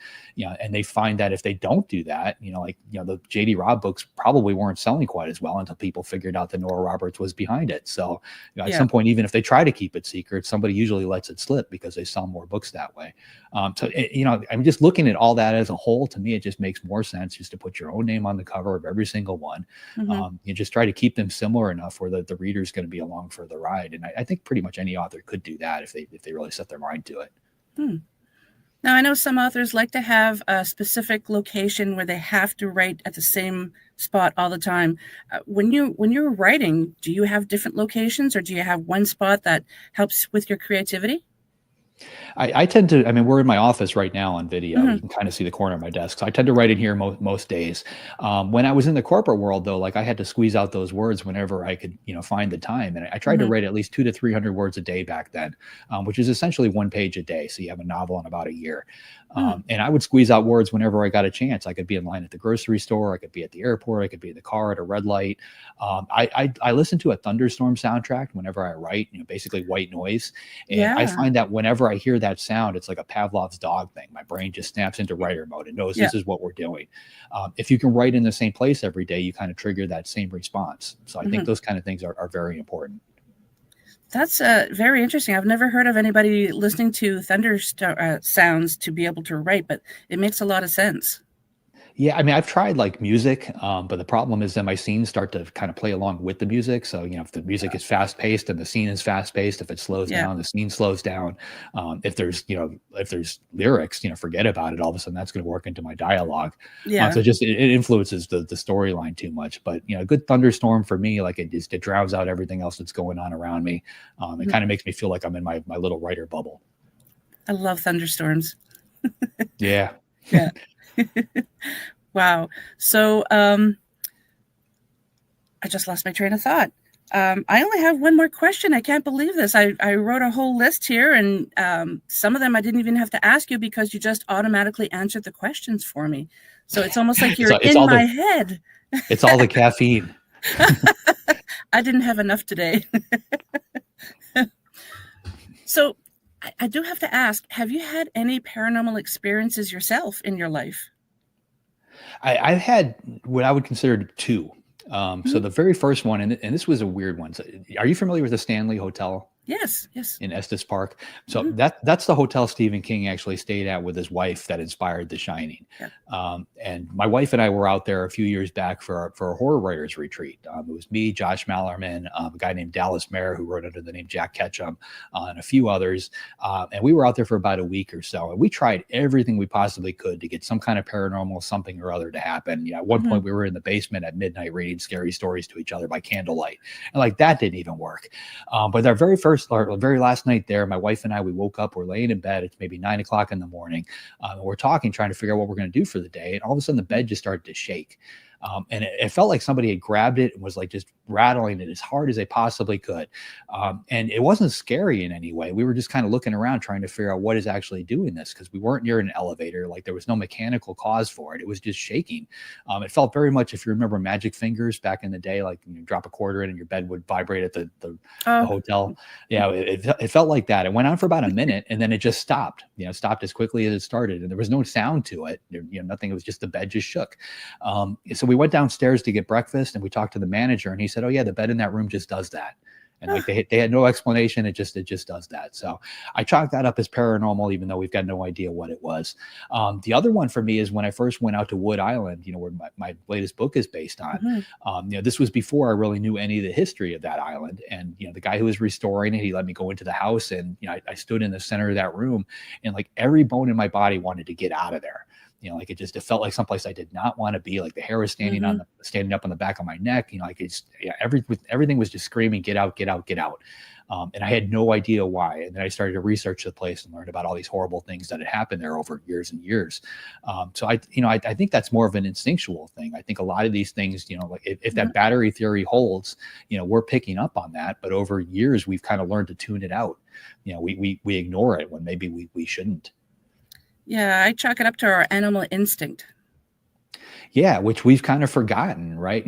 and they find that if they don't do that, the J.D. Robb books probably weren't selling quite as well until people figured out that Nora Roberts was behind it. So at some point, even if they try to keep it secret, somebody usually lets it slip because they sell more books that way. I'm just looking at all that as a whole. To me, it just makes more sense just to put your own name on the cover of every single one. You just try to keep them similar enough where the reader's going to be along for the ride. And I think pretty much any author could do that if they really set their mind to it. Now, I know some authors like to have a specific location where they have to write at the same spot all the time. When you're writing, do you have different locations, or do you have one spot that helps with your creativity? I tend to, we're in my office right now on video. You can kind of see the corner of my desk. So I tend to write in here most days. When I was in the corporate world, though, like I had to squeeze out those words whenever I could, find the time. And I tried to write at least 200 to 300 words a day back then, which is essentially 1 page a day. So you have a novel in about a year. And I would squeeze out words whenever I got a chance. I could be in line at the grocery store. I could be at the airport. I could be in the car at a red light. I listen to a thunderstorm soundtrack whenever I write, basically white noise. And I find that whenever I hear that sound, it's like a Pavlov's dog thing. My brain just snaps into writer mode and knows this is what we're doing. If you can write in the same place every day, you kind of trigger that same response. So I think those kind of things are very important. That's very interesting. I've never heard of anybody listening to thunder sounds to be able to write, but it makes a lot of sense. Yeah, I've tried like music, but the problem is that my scenes start to kind of play along with the music. So, if the music is fast paced and the scene is fast paced, if it slows down, the scene slows down. If there's lyrics, forget about it. All of a sudden that's going to work into my dialogue. So it influences the storyline too much. But, a good thunderstorm for me, like it drowns out everything else that's going on around me. It kind of makes me feel like I'm in my little writer bubble. I love thunderstorms. Yeah. Wow. So I just lost my train of thought. I only have one more question. I can't believe this. I wrote a whole list here, and some of them I didn't even have to ask you because you just automatically answered the questions for me. So it's almost like you're in my head. It's all the caffeine. I didn't have enough today. So I do have to ask, have you had any paranormal experiences yourself in your life? I've had what I would consider 2. So the very first one, and this was a weird one. So are you familiar with the Stanley Hotel? Yes. in Estes Park. So that's the hotel Stephen King actually stayed at with his wife that inspired The Shining. Yeah. And my wife and I were out there a few years back for a horror writers retreat. It was me, Josh Mallerman, a guy named Dallas Mayer who wrote under the name Jack Ketchum, and a few others. And we were out there for about a week or so, and we tried everything we possibly could to get some kind of paranormal something or other to happen. You know, at one point we were in the basement at midnight reading scary stories to each other by candlelight, and like that didn't even work. But our very last night there, my wife and I, we woke up, we're laying in bed. It's maybe 9 o'clock in the morning. We're talking, trying to figure out what we're going to do for the day. And all of a sudden the bed just started to shake. And it felt like somebody had grabbed it and was like just rattling it as hard as they possibly could. And it wasn't scary in any way. We were just kind of looking around trying to figure out what is actually doing this, because we weren't near an elevator. Like there was no mechanical cause for it. It was just shaking. It felt very much, if you remember Magic Fingers back in the day, like you drop a quarter in and your bed would vibrate at the hotel. Yeah, it felt like that. It went on for about a minute and then it just stopped. Stopped as quickly as it started, and there was no sound to it. Nothing. It was just the bed just shook. So we went downstairs to get breakfast and we talked to the manager, and he said, "Oh yeah, the bed in that room just does that." And like they had no explanation. It just does that. So I chalked that up as paranormal, even though we've got no idea what it was. The other one for me is when I first went out to Wood Island, where my latest book is based on. This was before I really knew any of the history of that island. And, the guy who was restoring it, he let me go into the house, and, I stood in the center of that room, and like every bone in my body wanted to get out of there. Like it felt like someplace I did not want to be. Like the hair was standing up on the back of my neck. Everything was just screaming, "Get out, get out, get out." And I had no idea why. And then I started to research the place and learn about all these horrible things that had happened there over years and years. So I think that's more of an instinctual thing. I think a lot of these things, like if that battery theory holds, we're picking up on that, but over years we've kind of learned to tune it out. We ignore it when maybe we shouldn't. Yeah, I chalk it up to our animal instinct. Yeah, which we've kind of forgotten, right?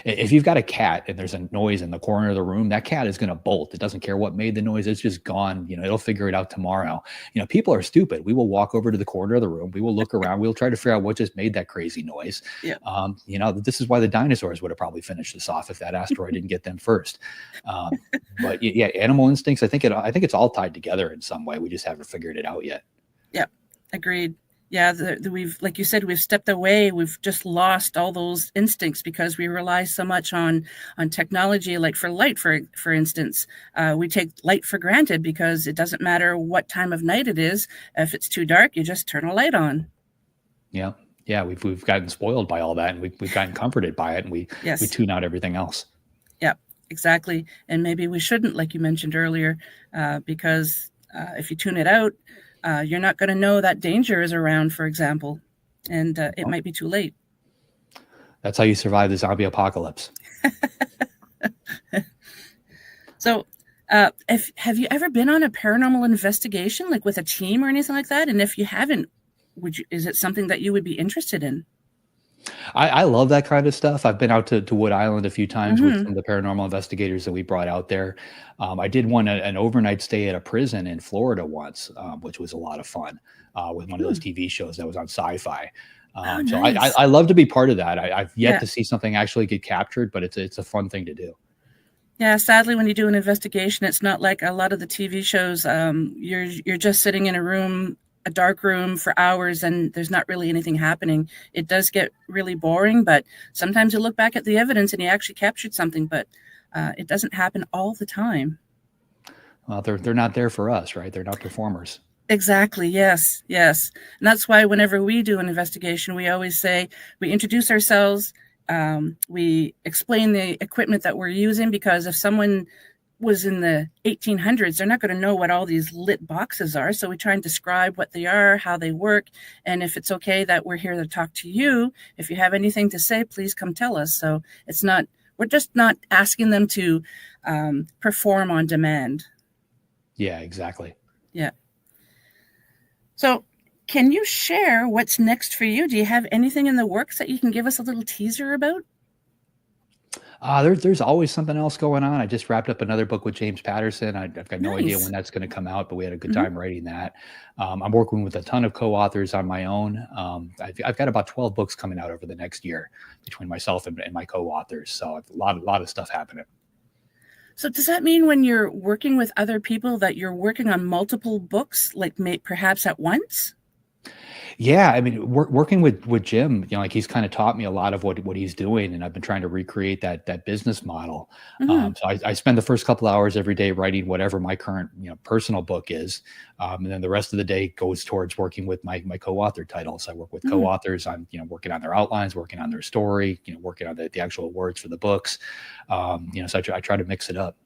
If you've got a cat and there's a noise in the corner of the room, that cat is going to bolt. It doesn't care what made the noise. It's just gone. It'll figure it out tomorrow. People are stupid. We will walk over to the corner of the room. We will look around. We'll try to figure out what just made that crazy noise. Yeah. This is why the dinosaurs would have probably finished this off if that asteroid didn't get them first. But yeah, animal instincts, I think it's all tied together in some way. We just haven't figured it out yet. Yeah. Agreed. Yeah, we've, like you said, we've stepped away. We've just lost all those instincts because we rely so much on technology. Like for light, for instance, we take light for granted because it doesn't matter what time of night it is. If it's too dark, you just turn a light on. Yeah, we've gotten spoiled by all that, and we've gotten comforted by it, and we tune out everything else. Yeah, exactly. And maybe we shouldn't, like you mentioned earlier, because if you tune it out, you're not going to know that danger is around, for example, and it might be too late. That's how you survive the zombie apocalypse. So, have you ever been on a paranormal investigation, like with a team or anything like that? And if you haven't, is it something that you would be interested in? I love that kind of stuff. I've been out to Wood Island a few times with some of the paranormal investigators that we brought out there. I did an overnight stay at a prison in Florida once, which was a lot of fun, with one of those TV shows that was on Sci-Fi. Nice. So I love to be part of that. I've yet to see something actually get captured, but it's a fun thing to do. Yeah, sadly, when you do an investigation, it's not like a lot of the TV shows. You're just sitting in a dark room for hours, and there's not really anything happening. It does get really boring, but sometimes you look back at the evidence and you actually captured something, but it doesn't happen all the time. Well, they're not there for us, right? They're not performers. Exactly. Yes. And that's why whenever we do an investigation, we always say, we introduce ourselves, we explain the equipment that we're using, because if someone was in the 1800s, they're not going to know what all these lit boxes are. So we try and describe what they are, how they work. And if it's okay that we're here to talk to you, if you have anything to say, please come tell us. So we're just not asking them to perform on demand. Yeah, exactly. Yeah. So can you share what's next for you? Do you have anything in the works that you can give us a little teaser about? There's always something else going on. I just wrapped up another book with James Patterson. I've got no idea when that's going to come out, but we had a good time writing that. I'm working with a ton of co-authors on my own. I've got about 12 books coming out over the next year between myself and my co-authors. So a lot of stuff happening. So does that mean when you're working with other people that you're working on multiple books, like perhaps at once? Yeah, I mean, working with Jim, like he's kind of taught me a lot of what he's doing, and I've been trying to recreate that business model. Hmm. So I spend the first couple hours every day writing whatever my current personal book is, and then the rest of the day goes towards working with my co-author titles. I work with Hmm. co-authors on working on their outlines, working on their story, working on the actual words for the books. So I try to mix it up.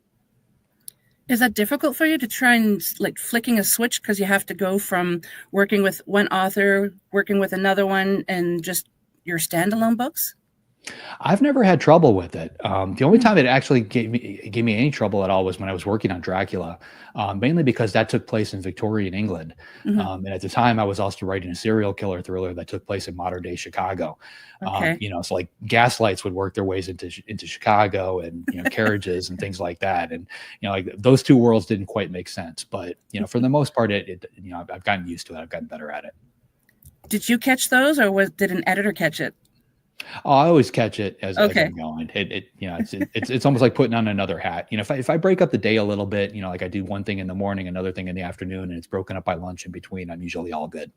Is that difficult for you to try and like flicking a switch because you have to go from working with one author, working with another one, and just your standalone books? I've never had trouble with it. The only Mm. time it actually gave me any trouble at all was when I was working on Dracula, mainly because that took place in Victorian England, Hmm. and at the time I was also writing a serial killer thriller that took place in modern day Chicago. Okay. So like gaslights would work their ways into Chicago, and carriages and things like that, and like those two worlds didn't quite make sense. But for the most part, I've gotten used to it. I've gotten better at it. Did you catch those, or did an editor catch it? Oh, I always catch it as Okay. I'm going. It's almost like putting on another hat. If I break up the day a little bit, like I do one thing in the morning, another thing in the afternoon, and it's broken up by lunch in between, I'm usually all good.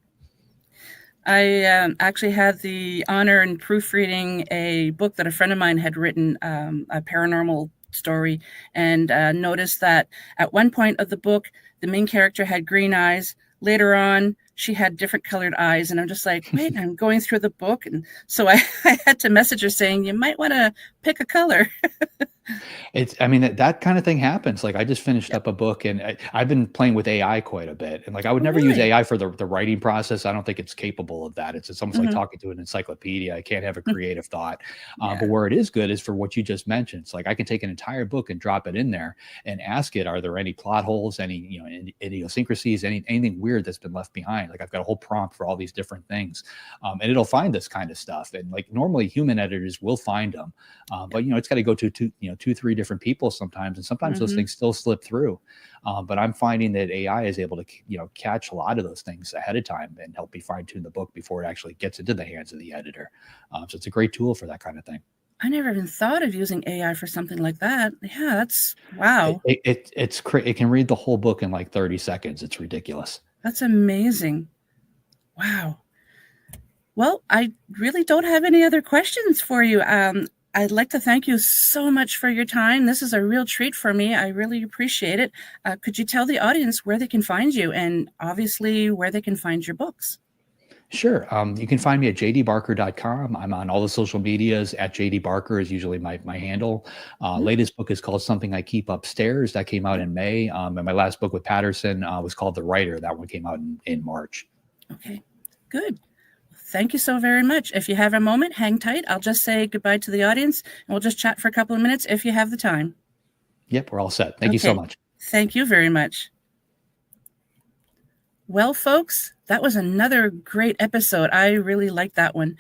I actually had the honor in proofreading a book that a friend of mine had written, a paranormal story, and noticed that at one point of the book, the main character had green eyes. Later on, she had different colored eyes, and I'm just like, wait, I'm going through the book, and so I had to message her saying, you might want to pick a color. I mean, that kind of thing happens. Like I just finished Yeah. up a book, and I've been playing with AI quite a bit. And like I would Oh, never use really? AI for the writing process. I don't think it's capable of that. It's almost like Hmm. talking to an encyclopedia. I can't have a creative thought. But Yeah. where it is good is for what you just mentioned. It's like I can take an entire book and drop it in there and ask it, are there any plot holes, any idiosyncrasies, anything weird that's been left behind? Like I've got a whole prompt for all these different things, and it'll find this kind of stuff. And like normally human editors will find them, but it's got to go to two, three different people sometimes, and sometimes those Hmm. things still slip through. But I'm finding that AI is able to catch a lot of those things ahead of time and help me fine tune the book before it actually gets into the hands of the editor. So it's a great tool for that kind of thing. I never even thought of using AI for something like that. Yeah, that's It, wow. it, it it's it can read the whole book in like 30 seconds. It's ridiculous. That's amazing. Wow. Well, I really don't have any other questions for you. I'd like to thank you so much for your time. This is a real treat for me. I really appreciate it. Could you tell the audience where they can find you and obviously where they can find your books? Sure. You can find me at jd.barker.com. I'm on all the social medias. At jd.barker is usually my handle. Mhm. Latest book is called Something I Keep Upstairs. That came out in May. And my last book with Patterson was called The Writer. That one came out in March. Okay, good. Thank you so very much. If you have a moment, hang tight. I'll just say goodbye to the audience and we'll just chat for a couple of minutes if you have the time. Yep, we're all set. Thank you so Okay, much. thank you very much. Well, folks, that was another great episode. I really liked that one.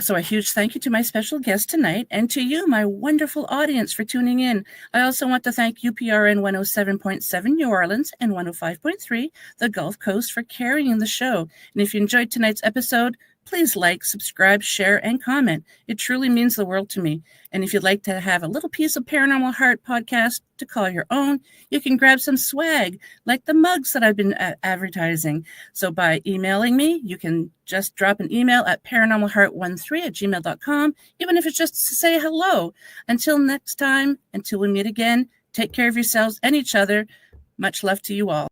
So a huge thank you to my special guest tonight and to you, my wonderful audience, for tuning in. I also want to thank UPRN 107.7 New Orleans and 105.3 the Gulf Coast for carrying the show. And if you enjoyed tonight's episode, please like, subscribe, share, and comment. It truly means the world to me. And if you'd like to have a little piece of Paranormal Heart podcast to call your own, you can grab some swag, like the mugs that I've been advertising. So by emailing me, you can just drop an email at paranormalheart13@gmail.com, even if it's just to say hello. Until next time, until we meet again, take care of yourselves and each other. Much love to you all.